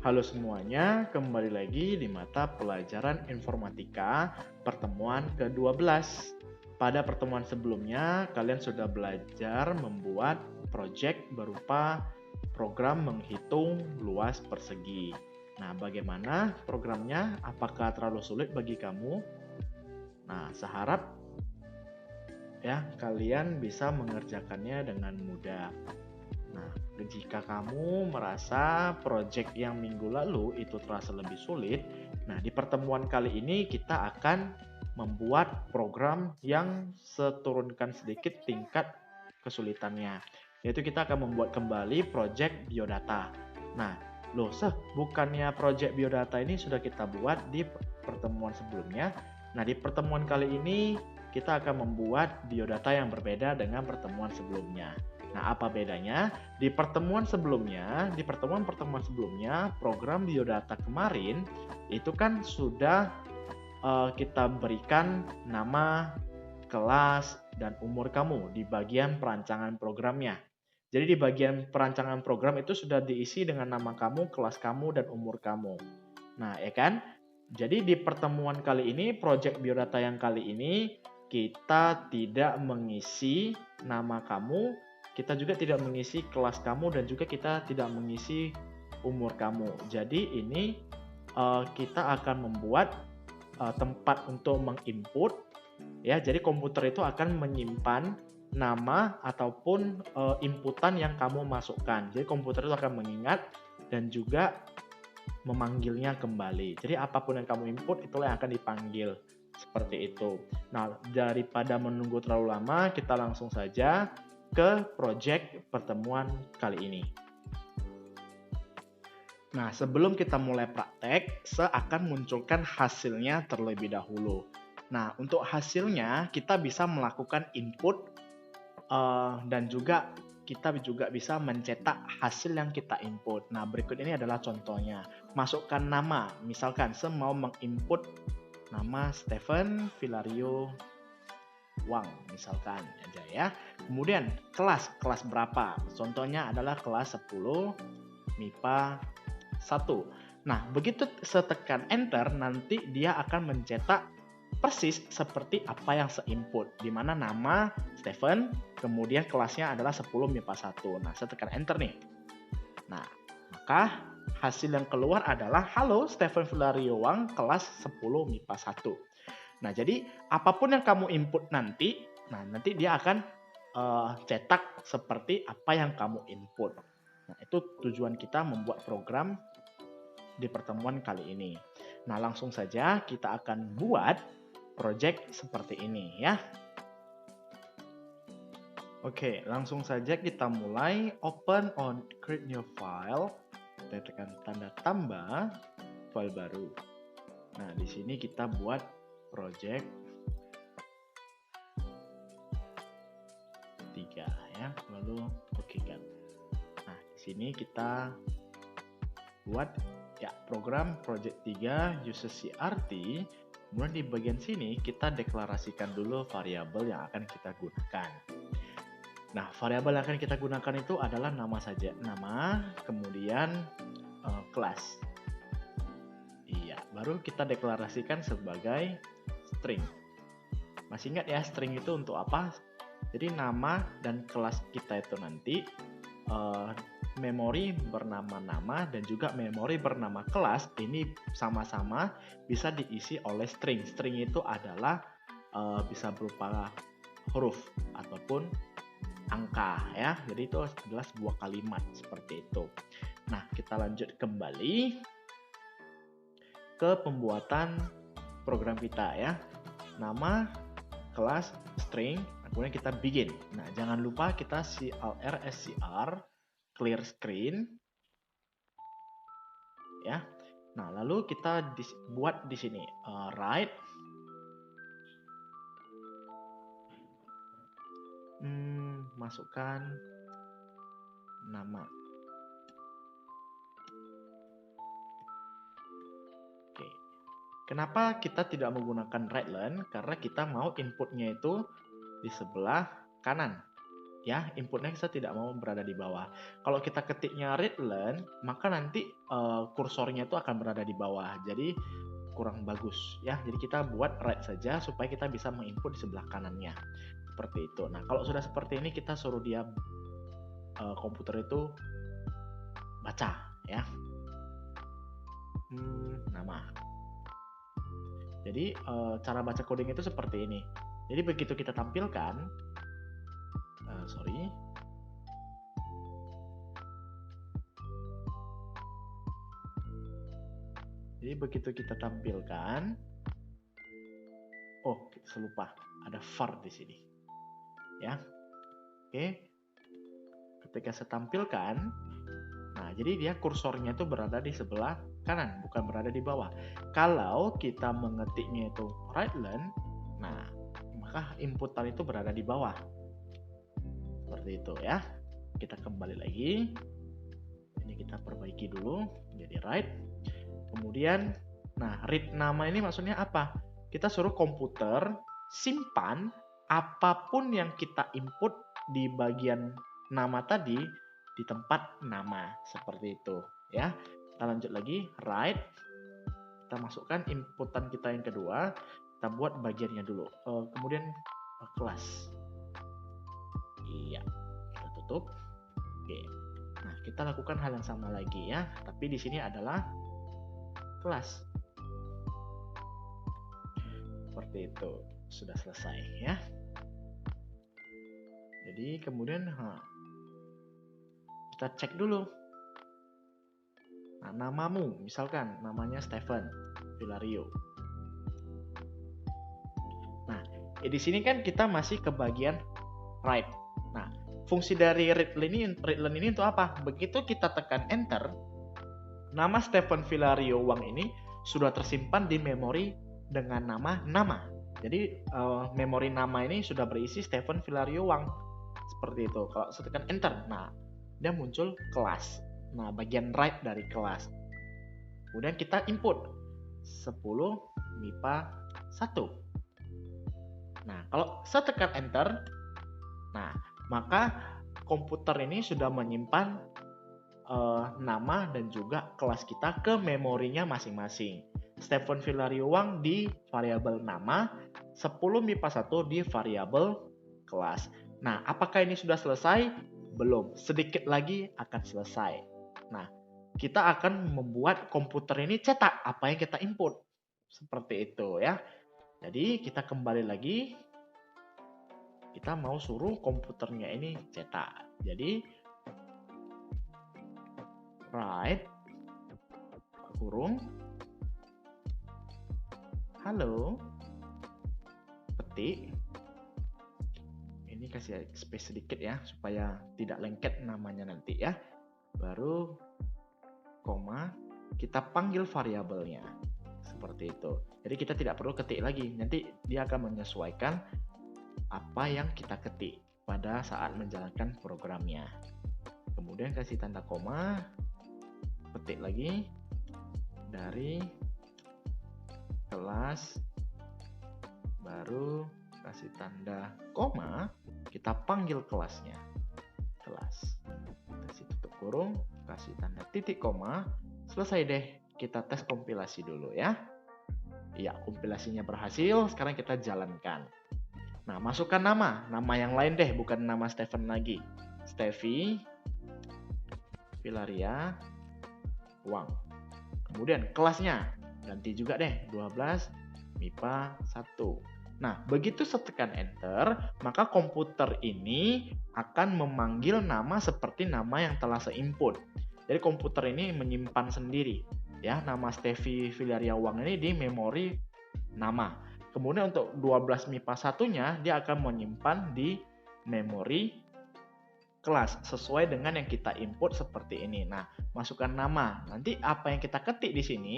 Halo semuanya, kembali lagi di mata pelajaran informatika pertemuan ke-12. Pada pertemuan sebelumnya, kalian sudah belajar membuat proyek berupa program menghitung luas persegi. Nah, bagaimana programnya? Apakah terlalu sulit bagi kamu? Nah, seharap ya kalian bisa mengerjakannya dengan mudah. Nah, jika kamu merasa proyek yang minggu lalu itu terasa lebih sulit, nah di pertemuan kali ini kita akan membuat program yang seturunkan sedikit tingkat kesulitannya. Yaitu kita akan membuat kembali proyek biodata. Nah, bukannya proyek biodata ini sudah kita buat di pertemuan sebelumnya. Nah, di pertemuan kali ini kita akan membuat biodata yang berbeda dengan pertemuan sebelumnya. Nah, apa bedanya? Di pertemuan-pertemuan sebelumnya, program biodata kemarin itu kan sudah kita berikan nama, kelas, dan umur kamu di bagian perancangan programnya. Jadi di bagian perancangan program itu sudah diisi dengan nama kamu, kelas kamu, dan umur kamu. Nah, ya kan? Jadi di pertemuan kali ini, proyek biodata yang kali ini, kita tidak mengisi nama kamu, kita juga tidak mengisi kelas kamu, dan juga kita tidak mengisi umur kamu. Jadi ini kita akan membuat tempat untuk menginput, ya. Jadi komputer itu akan menyimpan nama ataupun inputan yang kamu masukkan. Jadi komputer itu akan mengingat dan juga memanggilnya kembali. Jadi apapun yang kamu input itulah yang akan dipanggil. Seperti itu. Nah, daripada menunggu terlalu lama, kita langsung saja ke project pertemuan kali ini. Nah, sebelum kita mulai praktek, saya akan munculkan hasilnya terlebih dahulu. Nah, untuk hasilnya kita bisa melakukan input dan juga kita juga bisa mencetak hasil yang kita input. Nah, berikut ini adalah contohnya. Masukkan nama, misalkan saya mau menginput nama Stephen Villario Wang, misalkan aja ya. Kemudian kelas berapa? Contohnya adalah kelas 10 MIPA 1. Nah, begitu setekan enter, nanti dia akan mencetak persis seperti apa yang saya-input, di mana nama Stephen, kemudian kelasnya adalah 10 MIPA 1. Nah, saya tekan enter nih. Nah, maka hasil yang keluar adalah halo Stephen Villario Wang kelas 10 MIPA 1. Nah, jadi apapun yang kamu input nanti, nanti dia akan cetak seperti apa yang kamu input. Nah, itu tujuan kita membuat program di pertemuan kali ini. Nah, langsung saja kita akan buat project seperti ini ya. Oke, langsung saja kita mulai. Open on create new file. Kita tekan tanda tambah file baru. Nah, di sini kita buat project 3 ya. Lalu oke kan. Nah, di sini kita buat ya program project 3 uses CRT. Kemudian di bagian sini kita deklarasikan dulu variabel yang akan kita gunakan. Nah, variabel yang akan kita gunakan itu adalah nama saja, nama, kemudian kelas. Iya, baru kita deklarasikan sebagai string. Masih ingat ya string itu untuk apa? Jadi nama dan kelas kita itu nanti memori bernama nama dan juga memori bernama kelas ini sama-sama bisa diisi oleh string. String itu adalah bisa berupa huruf ataupun angka ya. Jadi itu adalah sebuah kalimat seperti itu. Nah, kita lanjut kembali ke pembuatan program kita ya. Nama, kelas, string, kemudian kita begin. Nah, jangan lupa kita clr scr clear screen ya. Nah, lalu kita buat di sini write masukkan nama. Oke. Kenapa kita tidak menggunakan write len? Karena kita mau inputnya itu di sebelah kanan. ya, inputnya kita tidak mau berada di bawah. Kalau kita ketiknya read learn, maka nanti kursornya itu akan berada di bawah. Jadi kurang bagus ya. Jadi kita buat right saja supaya kita bisa menginput di sebelah kanannya. Seperti itu. Nah, kalau sudah seperti ini kita suruh dia komputer itu baca ya. Nama. Jadi cara baca coding itu seperti ini. Jadi begitu kita tampilkan, Jadi begitu kita tampilkan, oh selupa ada var di sini, ya. Oke, ketika saya tampilkan, nah jadi dia kursornya itu berada di sebelah kanan, bukan berada di bawah. Kalau kita mengetiknya itu right learn, nah maka inputan itu berada di bawah. Seperti itu ya. Kita kembali lagi. Ini kita perbaiki dulu jadi right. Kemudian, nah read nama ini maksudnya apa? Kita suruh komputer simpan apapun yang kita input di bagian nama tadi di tempat nama, seperti itu ya. Kita lanjut lagi, right. Kita masukkan inputan kita yang kedua, kita buat bagiannya dulu. Kemudian kelas. Iya, kita tutup. Oke. Nah, kita lakukan hal yang sama lagi ya, tapi di sini adalah kelas. Seperti itu. Sudah selesai ya. Jadi kemudian kita cek dulu. Nah, namamu misalkan namanya Stephen Villario. Nah, di sini kan kita masih ke bagian right. Nah, fungsi dari read learn ini untuk apa? Begitu kita tekan enter, nama Stephen Villario Wang ini sudah tersimpan di memori dengan nama. Jadi memori nama ini sudah berisi Stephen Villario Wang. Seperti itu. Kalau saya tekan enter, nah dia muncul kelas. Nah, bagian right dari kelas. Kemudian kita input 10 MIPA 1. Nah, kalau saya tekan enter, nah maka komputer ini sudah menyimpan nama dan juga kelas kita ke memorinya masing-masing. Stephen Villario Wang di variabel nama, 10 MIPA 1 di variabel kelas. Nah, apakah ini sudah selesai? Belum. Sedikit lagi akan selesai. Nah, kita akan membuat komputer ini cetak apa yang kita input. Seperti itu ya. Jadi, kita kembali lagi. Kita mau suruh komputernya ini cetak. Jadi, right kurung halo petik, ini kasih space sedikit ya supaya tidak lengket namanya nanti ya, baru koma, kita panggil variabelnya seperti itu. Jadi kita tidak perlu ketik lagi, nanti dia akan menyesuaikan apa yang kita ketik pada saat menjalankan programnya. Kemudian kasih tanda koma, petik lagi dari kelas, baru kasih tanda koma, kita panggil kelasnya, kelas, kasih tutup kurung, kasih tanda titik koma, selesai deh. Kita tes kompilasi dulu ya. Iya, kompilasinya berhasil, sekarang kita jalankan. Nah, masukkan nama yang lain deh, bukan nama Stephen lagi. Steffi Villaria Wang. Kemudian kelasnya ganti juga deh, 12 MIPA 1. Nah, begitu saya tekan enter, maka komputer ini akan memanggil nama seperti nama yang telah saya input. Jadi komputer ini menyimpan sendiri ya nama Steffi Villaria Wang ini di memori nama. Kemudian untuk 12 MIPA 1-nya dia akan menyimpan di memori kelas sesuai dengan yang kita input seperti ini. Nah, masukkan nama. Nanti apa yang kita ketik di sini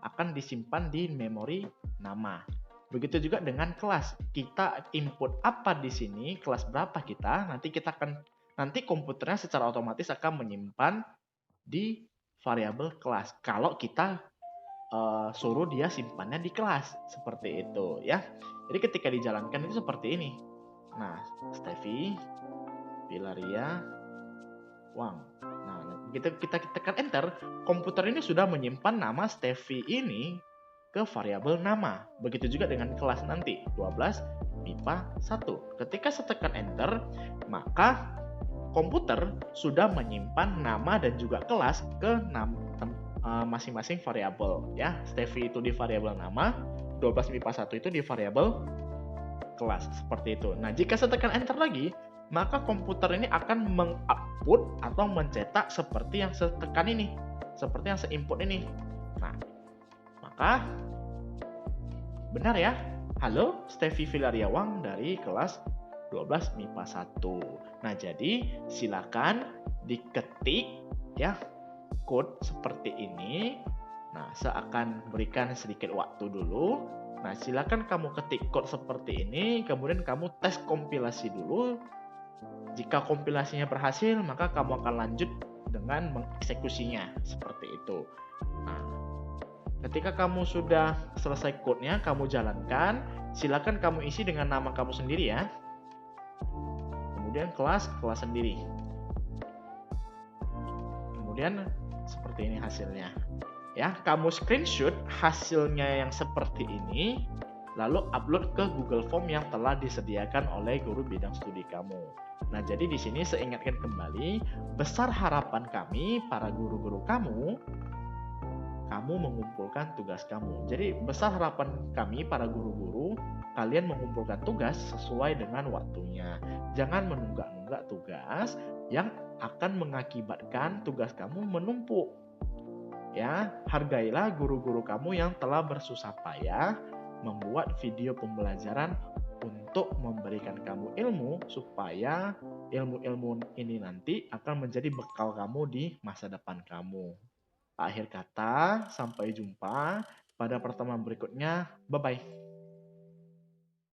akan disimpan di memori nama. Begitu juga dengan kelas. Kita input apa di sini, kelas berapa kita, nanti komputernya secara otomatis akan menyimpan di variabel kelas. Kalau kita suruh dia simpannya di kelas seperti itu ya. Jadi ketika dijalankan itu seperti ini. Nah, Steffi Vilaria Wang. Nah, begitu kita tekan enter, komputer ini sudah menyimpan nama Steffi ini ke variabel nama. Begitu juga dengan kelas nanti, 12 MIPA 1. Ketika saya tekan enter, maka komputer sudah menyimpan nama dan juga kelas ke masing-masing variabel ya. Steffi itu di variabel nama, 12 MIPA 1 itu di variabel kelas, seperti itu. Nah, jika saya tekan enter lagi, maka komputer ini akan meng-output atau mencetak seperti yang saya tekan ini, seperti yang saya input ini. Nah, maka benar ya. Halo, Steffi Vilariawang dari kelas 12 MIPA 1. Nah, jadi silakan diketik ya code seperti ini. Nah, saya akan berikan sedikit waktu dulu. Nah, silakan kamu ketik code seperti ini, kemudian kamu tes kompilasi dulu. Jika kompilasinya berhasil, maka kamu akan lanjut dengan mengeksekusinya seperti itu. Nah, ketika kamu sudah selesai code-nya, kamu jalankan, silakan kamu isi dengan nama kamu sendiri ya. Kemudian kelas sendiri. Kemudian seperti ini hasilnya. Ya, kamu screenshot hasilnya yang seperti ini, lalu upload ke Google Form yang telah disediakan oleh guru bidang studi kamu. Nah, jadi di sini saya ingatkan kembali, besar harapan kami para guru-guru kamu mengumpulkan tugas kamu. Jadi besar harapan kami para guru-guru, kalian mengumpulkan tugas sesuai dengan waktunya. Jangan menunggak-nunggak tugas yang akan mengakibatkan tugas kamu menumpuk. Ya, hargailah guru-guru kamu yang telah bersusah payah membuat video pembelajaran untuk memberikan kamu ilmu, supaya ilmu-ilmu ini nanti akan menjadi bekal kamu di masa depan kamu. Akhir kata, sampai jumpa pada pertemuan berikutnya. Bye-bye.